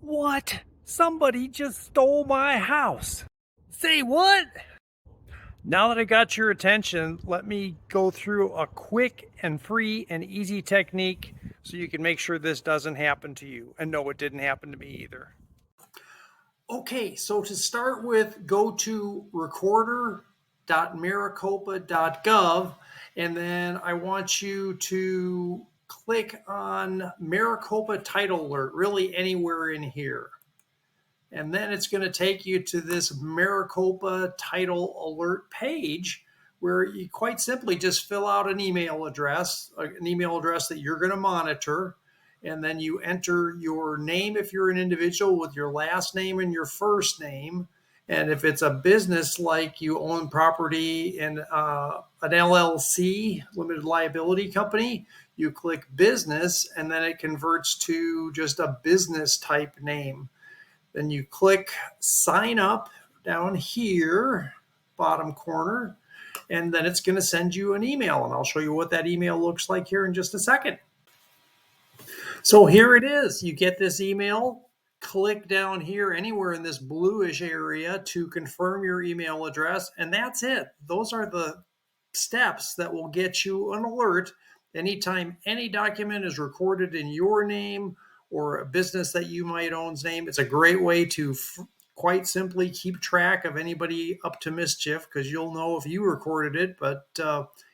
What? Somebody just stole my house. Say what? Now that I got your attention, let me go through a quick and free and easy technique so you can make sure this doesn't happen to you. And no, it didn't happen to me either. Okay, so to start with, go to recorder.maricopa.gov, and then I want you to click on Maricopa Title Alert, really anywhere in here. And then it's going to take you to this Maricopa Title Alert page where you quite simply just fill out an email address that you're going to monitor. And then you enter your name if you're an individual with your last name and your first name. And if it's a business, like you own property in an LLC, limited liability company, you click business, and then it converts to just a business type name. Then you click sign up down here, bottom corner, and then it's going to send you an email. And I'll show you what that email looks like here in just a second. So here it is. You get this email. Click down here anywhere in this bluish area to confirm your email address. And that's it. Those are the steps that will get you an alert anytime any document is recorded in your name or a business that you might own's name. It's a great way to quite simply keep track of anybody up to mischief, because you'll know if you recorded it, but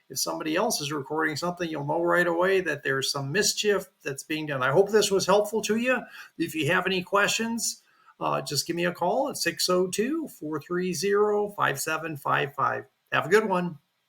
if somebody else is recording something, you'll know right away that there's some mischief that's being done. I hope this was helpful to you. If you have any questions, just give me a call at 602-430-5755. Have a good one.